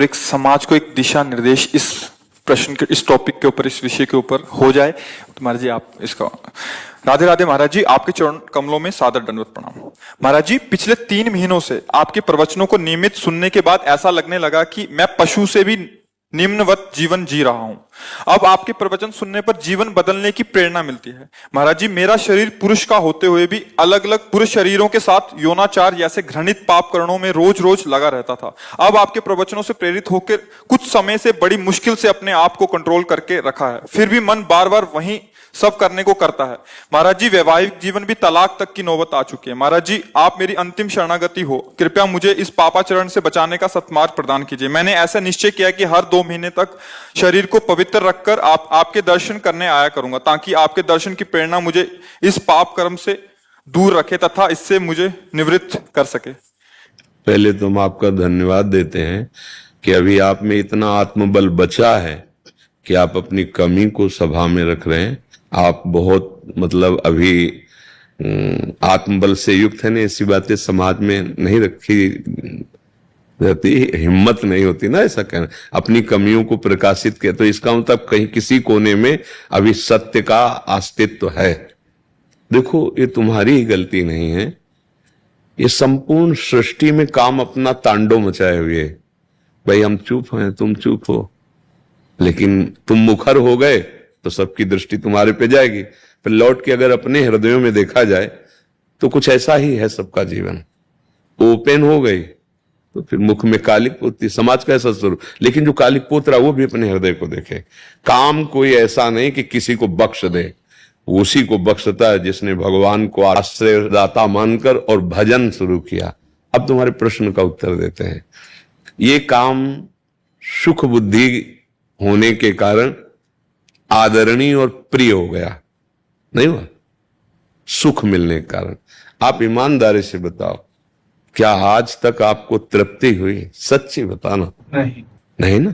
और एक समाज को एक दिशा निर्देश इस प्रश्न के, इस टॉपिक के ऊपर, इस विषय के ऊपर हो जाए। तो महाराज जी आप इसका राधे राधे। महाराज जी आपके चरण कमलों में सादर दंडवत प्रणाम। महाराज जी पिछले 3 महीनों से आपके प्रवचनों को नियमित सुनने के बाद ऐसा लगने लगा कि मैं पशु से भी निम्नवत जीवन जी रहा हूं। अब आपके प्रवचन सुनने पर जीवन बदलने की प्रेरणा मिलती है। महाराज जी मेरा शरीर पुरुष का होते हुए भी अलग अलग पुरुष शरीरों के साथ यौनाचार जैसे घृणित पाप कर्णों में रोज रोज लगा रहता था। अब आपके प्रवचनों से प्रेरित होकर कुछ समय से बड़ी मुश्किल से अपने आप को कंट्रोल करके रखा है, फिर भी मन बार बार वही सब करने को करता है। महाराज जी वैवाहिक जीवन भी तलाक तक की नौबत आ चुकी है। महाराज जी आप मेरी अंतिम शरणागति हो, कृपया मुझे इस पापाचरण से बचाने का सत्मार्ग प्रदान कीजिए। मैंने ऐसा निश्चय किया कि हर 2 महीने तक शरीर को पवित्र रखकर आपके दर्शन करने आया करूंगा, ताकि आपके दर्शन की प्रेरणा मुझे इस पाप कर्म से दूर रखे तथा इससे मुझे निवृत्त कर सके। पहले तो हम आपका धन्यवाद देते हैं कि अभी आप में इतना आत्मबल बचा है कि आप अपनी कमी को सभा में रख रहे हैं। आप बहुत मतलब अभी आत्मबल से युक्त है ना, ऐसी बातें समाज में नहीं रखी रहती, हिम्मत नहीं होती ना ऐसा कहना, अपनी कमियों को प्रकाशित किया। तो इसका मतलब कहीं किसी कोने में अभी सत्य का अस्तित्व है। देखो ये तुम्हारी ही गलती नहीं है, ये संपूर्ण सृष्टि में काम अपना तांडव मचाए हुए। भाई हम चुप हैं, तुम चुप हो, लेकिन तुम मुखर हो गए तो सबकी दृष्टि तुम्हारे पे जाएगी। फिर लौट के अगर अपने हृदयों में देखा जाए तो कुछ ऐसा ही है सबका जीवन। ओपन हो गई तो फिर मुख में कालिक पोती, समाज का ऐसा स्वरूप। लेकिन जो कालिक पोत रहा वो भी अपने हृदय को देखे। काम कोई ऐसा नहीं कि किसी को बख्श दे, उसी को बख्शता है जिसने भगवान को आश्रयदाता मानकर और भजन शुरू किया। अब तुम्हारे प्रश्न का उत्तर देते हैं। ये काम सुख बुद्धि होने के कारण आदरणीय और प्रिय हो गया, नहीं हुआ? सुख मिलने के कारण। आप ईमानदारी से बताओ, क्या आज तक आपको तृप्ति हुई? सच्ची बताना। नहीं ना?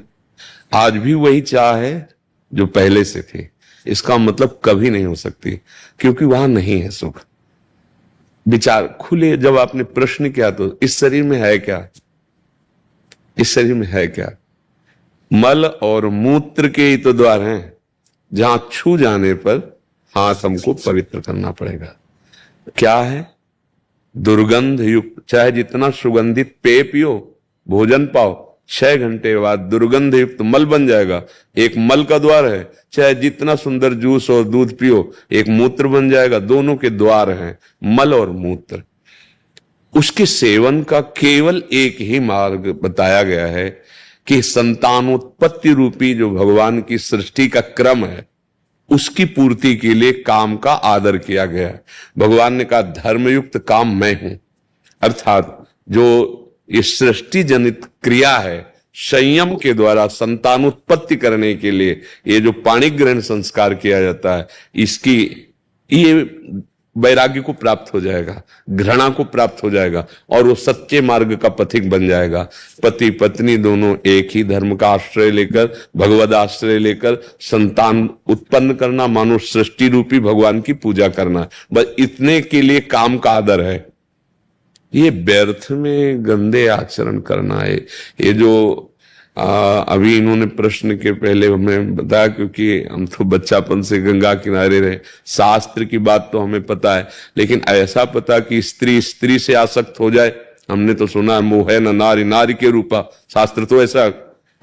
आज भी वही चाह है जो पहले से थी। इसका मतलब कभी नहीं हो सकती, क्योंकि वहां नहीं है सुख। विचार खुले, जब आपने प्रश्न किया तो इस शरीर में है क्या? इस शरीर में है क्या? मल और मूत्र के ही तो द्वार हैं, जहां छू जाने पर हाथ हमको पवित्र करना पड़ेगा। क्या है? दुर्गंध युक्त, चाहे जितना सुगंधित पेय पियो, भोजन पाओ, 6 घंटे बाद दुर्गंध युक्त मल बन जाएगा। एक मल का द्वार है। चाहे जितना सुंदर जूस और दूध पियो, एक मूत्र बन जाएगा। दोनों के द्वार हैं, मल और मूत्र। उसके सेवन का केवल एक ही मार्ग बताया गया है कि संतानोत्पत्ति रूपी जो भगवान की सृष्टि का क्रम है, उसकी पूर्ति के लिए काम का आदर किया गया है। भगवान ने कहा धर्मयुक्त काम मैं हूं, अर्थात जो ये सृष्टि जनित क्रिया है, संयम के द्वारा संतानोत्पत्ति करने के लिए ये जो पाणी ग्रहण संस्कार किया जाता है, इसकी ये वैराग्य को प्राप्त हो जाएगा, घृणा को प्राप्त हो जाएगा, और वो सच्चे मार्ग का पथिक बन जाएगा। पति पत्नी दोनों एक ही धर्म का आश्रय लेकर, भगवद आश्रय लेकर संतान उत्पन्न करना, मानो सृष्टि रूपी भगवान की पूजा करना। बस इतने के लिए काम का आदर है। ये व्यर्थ में गंदे आचरण करना है। ये जो अभी इन्होंने प्रश्न के पहले हमें बताया, क्योंकि हम तो बच्चापन से गंगा किनारे रहे, शास्त्र की बात तो हमें पता है, लेकिन ऐसा पता कि स्त्री स्त्री से आसक्त हो जाए, हमने तो सुना है मोह न नारी नारी के रूपा। शास्त्र तो ऐसा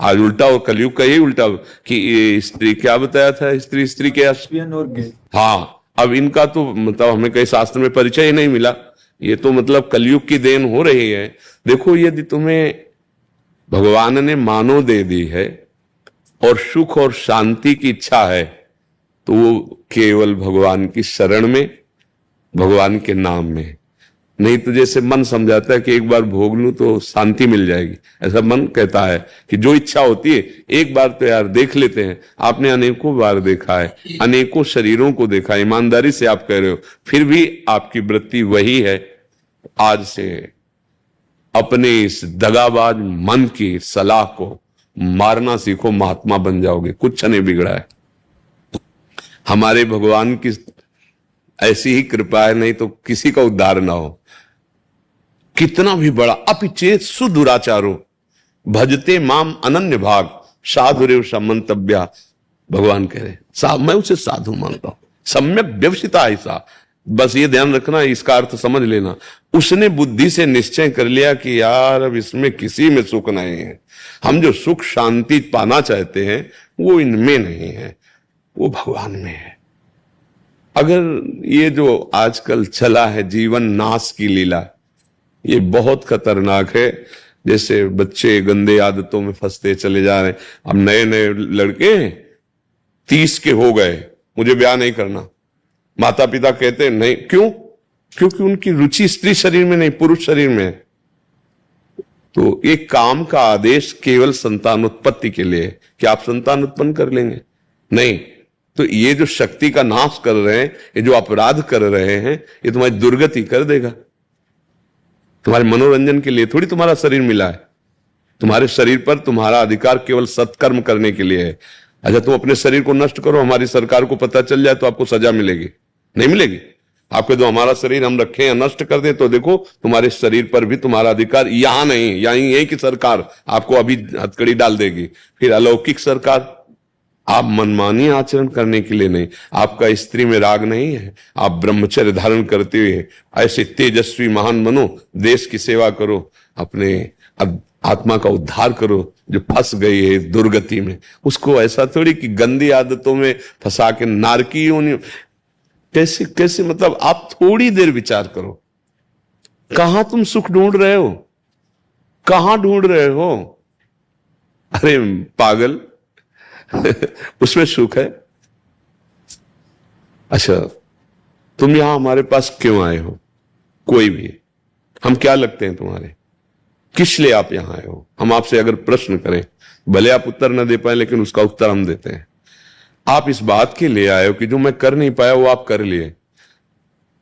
आज उल्टा, और कलयुग का यही उल्टा कि स्त्री क्या बताया था, स्त्री स्त्री के हाँ, अब इनका तो मतलब हमें कहीं शास्त्र में परिचय ही नहीं मिला। ये तो मतलब कलयुग की देन हो रही है। देखो, यदि तुम्हें भगवान ने मानव दे दी है और सुख और शांति की इच्छा है, तो वो केवल भगवान की शरण में, भगवान के नाम में। नहीं तो जैसे मन समझाता है कि एक बार भोग लूं तो शांति मिल जाएगी, ऐसा मन कहता है कि जो इच्छा होती है एक बार तो यार देख लेते हैं। आपने अनेकों बार देखा है, अनेकों शरीरों को देखा है, ईमानदारी से आप कह रहे हो, फिर भी आपकी वृत्ति वही है। आज से अपने इस दगाबाज मन की सलाह को मारना सीखो, महात्मा बन जाओगे। कुछ नहीं बिगड़ा है। हमारे भगवान की ऐसी ही कृपा है, नहीं तो किसी का उद्धार ना हो। कितना भी बड़ा अपिचेत सुदुराचारो भजते माम अनन्य भाग साधुरेव समंतव्या। भगवान कह रहे मैं उसे साधु मानता हूं, सम्यक व्यवसिता ऐसा। बस ये ध्यान रखना, इसका अर्थ समझ लेना। उसने बुद्धि से निश्चय कर लिया कि यार अब इसमें किसी में सुख नहीं है, हम जो सुख शांति पाना चाहते हैं वो इनमें नहीं है, वो भगवान में है। अगर ये जो आजकल चला है जीवन नाश की लीला, ये बहुत खतरनाक है। जैसे बच्चे गंदे आदतों में फंसते चले जा रहे हैं। अब नए नए लड़के 30 के हो गए, मुझे ब्याह नहीं करना, माता पिता कहते हैं नहीं, क्यों? क्योंकि उनकी रुचि स्त्री शरीर में नहीं, पुरुष शरीर में है। तो एक काम का आदेश केवल संतान उत्पत्ति के लिए है कि आप संतान उत्पन्न कर लेंगे, नहीं। तो ये जो शक्ति का नाश कर रहे हैं, ये जो अपराध कर रहे हैं, ये तुम्हारी दुर्गति कर देगा। तुम्हारे मनोरंजन के लिए थोड़ी तुम्हारा शरीर मिला है। तुम्हारे शरीर पर तुम्हारा अधिकार केवल सत्कर्म करने के लिए है। अच्छा, तुम अपने शरीर को नष्ट करो, हमारी सरकार को पता चल जाए तो आपको सजा मिलेगी? नहीं मिलेगी। आपको जो हमारा शरीर हम रखें या नष्ट कर दें तो देखो तुम्हारे शरीर पर भी तुम्हारा अधिकार यहां नहीं, यहीं यही की सरकार आपको अभी हथकड़ी डाल देगी। फिर अलौकिक सरकार, आप मनमानी आचरण करने के लिए नहीं, आपका स्त्री में राग नहीं है, आप ब्रह्मचर्य धारण करते हुए ऐसे तेजस्वी महान बनो, देश की सेवा करो, अपने आत्मा का उद्धार करो जो फंस गई है दुर्गति में। उसको ऐसा थोड़ी कि गंदी आदतों में फंसा के नारकी होनी। कैसे कैसे, मतलब आप थोड़ी देर विचार करो, कहां तुम सुख ढूंढ रहे हो, कहां ढूंढ रहे हो? अरे पागल उसमें सुख है। अच्छा, तुम यहां हमारे पास क्यों आए हो? कोई भी, हम क्या लगते हैं तुम्हारे? किस लिए आप यहां आए हो? हम आपसे अगर प्रश्न करें, भले आप उत्तर न दे पाए लेकिन उसका उत्तर हम देते हैं। आप इस बात के लिए आए हो कि जो मैं कर नहीं पाया वो आप कर लिए,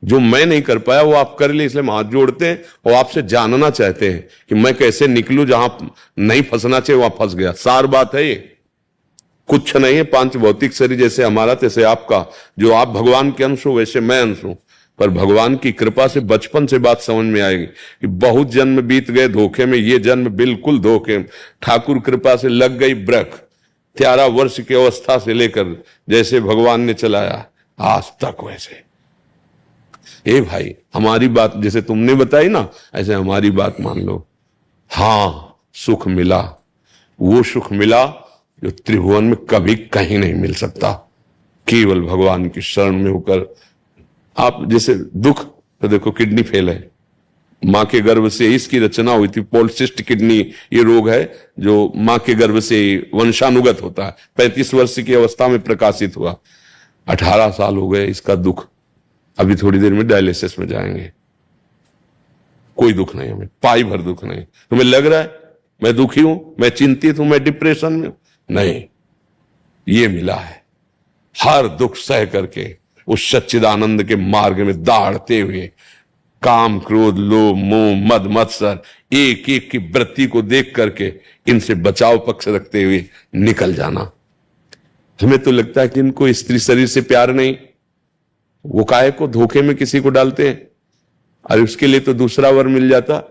जो मैं नहीं कर पाया वो आप कर लिए, इसलिए हम हाथ जोड़ते हैं और आपसे जानना चाहते हैं कि मैं कैसे निकलूं, जहां नहीं फंसना चाहिए वहां फंस गया। सार बात है ये, कुछ नहीं है। पांच भौतिक शरीर जैसे हमारा तैसे आपका, जो आप भगवान के अंश हो वैसे मैं अंश हूं। पर भगवान की कृपा से बचपन से बात समझ में आएगी कि बहुत जन्म बीत गए धोखे में, ये जन्म बिल्कुल धोखे। ठाकुर कृपा से लग गई ब्रक, 13 वर्ष की अवस्था से लेकर जैसे भगवान ने चलाया आज तक वैसे। ए भाई, हमारी बात जैसे तुमने बताई ना, ऐसे हमारी बात मान लो। हां, सुख मिला, वो सुख मिला जो त्रिभुवन में कभी कहीं नहीं मिल सकता, केवल भगवान की शरण में होकर। आप जैसे दुख, तो देखो किडनी फेल है, मां के गर्भ से इसकी रचना हुई थी। पॉलिसिस्ट किडनी ये रोग है जो मां के गर्भ से वंशानुगत होता है। 35 वर्ष की अवस्था में प्रकाशित हुआ, 18 साल हो गए इसका दुख। अभी थोड़ी देर में डायलिसिस में जाएंगे। कोई दुख नहीं हमें, पाई भर दुख नहीं। तुम्हें लग रहा है मैं दुखी हूं, मैं चिंतित हूं, मैं डिप्रेशन में? नहीं, ये मिला है। हर दुख सह करके उस सच्चिदानंद के मार्ग में दौड़ते हुए काम क्रोध लोभ मोह मद मत्सर एक एक की वृत्ति को देख करके इनसे बचाव पक्ष रखते हुए निकल जाना। हमें तो लगता है कि इनको स्त्री शरीर से प्यार नहीं, वो काहे को धोखे में किसी को डालते हैं। अरे उसके लिए तो दूसरा वर मिल जाता,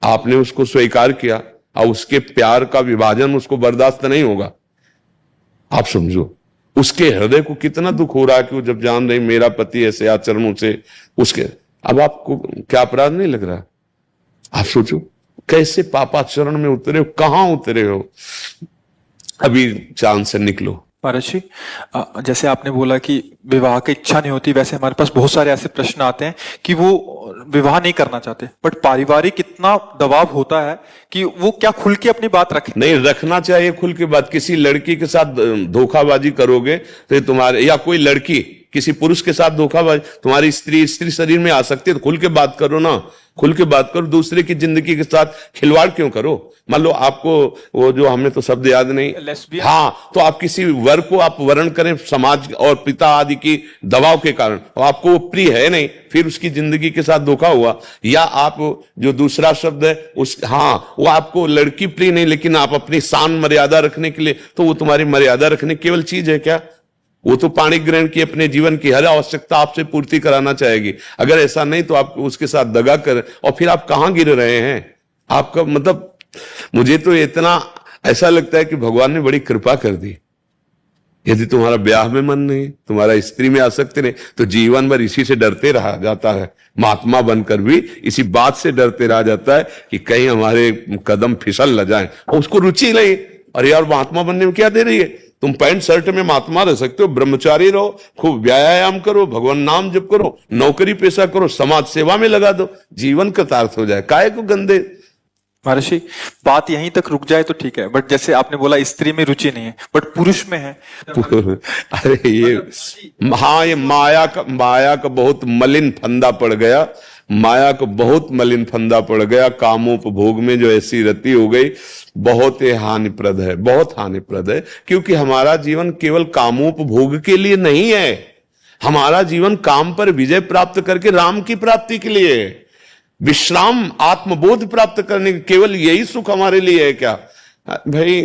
आपने उसको स्वीकार किया और उसके प्यार का विभाजन उसको बर्दाश्त नहीं होगा। आप समझो उसके हृदय को कितना दुख हो रहा है कि वो जब जान रही मेरा पति ऐसे आचरणों से उसके, अब आपको क्या अपराध नहीं लग रहा? आप सोचो कैसे पापाचरण में उतरे हो, कहां उतरे हो। अभी चांद से निकलो। महाराज जी, जैसे आपने बोला कि विवाह की इच्छा नहीं होती, वैसे हमारे पास बहुत सारे ऐसे प्रश्न आते हैं कि वो विवाह नहीं करना चाहते, बट पारिवारिक इतना दबाव होता है कि वो क्या खुल के अपनी बात रखें? नहीं, रखना चाहिए खुल के बात। किसी लड़की के साथ धोखाबाजी करोगे तो तुम्हारे, या कोई लड़की किसी पुरुष के साथ धोखाबाजी, तुम्हारी स्त्री शरीर में आ सकती है तो खुल के बात करो ना, खुल के बात करो। दूसरे की जिंदगी के साथ खिलवाड़ क्यों करो? मान लो आपको वो जो, हमें तो शब्द याद नहीं, हाँ, तो आप किसी वर को आप वर्ण करें समाज और पिता आदि की दबाव के कारण, और आपको वो प्रिय है नहीं, फिर उसकी जिंदगी के साथ धोखा हुआ। या आप जो दूसरा शब्द है उस, हाँ, वो आपको लड़की प्रिय नहीं लेकिन आप अपनी शान मर्यादा रखने के लिए, तो वो तुम्हारी मर्यादा रखने केवल चीज है क्या? वो तो पाणी ग्रहण की अपने जीवन की हर आवश्यकता आपसे पूर्ति कराना चाहेगी। अगर ऐसा नहीं तो आप उसके साथ दगा कर, और फिर आप कहां गिर रहे हैं? आपका मतलब मुझे तो इतना ऐसा लगता है कि भगवान ने बड़ी कृपा कर दी। यदि तुम्हारा ब्याह में मन नहीं, तुम्हारा स्त्री में आसक्ति नहीं, तो जीवन भर इसी से डरते रहा जाता है। महात्मा बनकर भी इसी बात से डरते रहा जाता है कि कहीं हमारे कदम फिसल न जाए, और उसको रुचि नहीं। अरे यार, महात्मा बनने में क्या दे रही है? तुम पैंट शर्ट में महात्मा रह सकते हो, ब्रह्मचारी रहो, खूब व्यायाम करो, भगवान नाम जप करो, नौकरी पेशा करो, समाज सेवा में लगा दो, जीवन कृतार्थ हो जाए। काहे को गंदे। महर्षि, बात यहीं तक रुक जाए तो ठीक है, बट जैसे आपने बोला स्त्री में रुचि नहीं है बट पुरुष में है। अरे ये हाँ, ये माया का बहुत मलिन फंदा पड़ गया। माया को बहुत मलिन फंदा पड़ गया। कामोपभोग में जो ऐसी रति हो गई, बहुत ही हानिप्रद है, बहुत हानिप्रद है। क्योंकि हमारा जीवन केवल कामोपभोग के लिए नहीं है, हमारा जीवन काम पर विजय प्राप्त करके राम की प्राप्ति के लिए है। विश्राम, आत्मबोध प्राप्त करने के, केवल यही सुख हमारे लिए है क्या? भाई,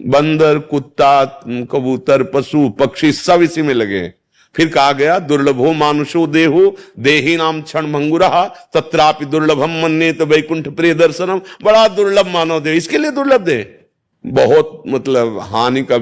बंदर, कुत्ता, कबूतर, पशु पक्षी सब इसी में लगे हैं। फिर कहा गया, दुर्लभो मानुषो देहो देही नाम क्षण भंगुरहा तत्रापि दुर्लभम मन्येत वैकुंठ प्रिय दर्शनम। बड़ा दुर्लभ मानव देह, इसके लिए दुर्लभ देह, बहुत मतलब हानि का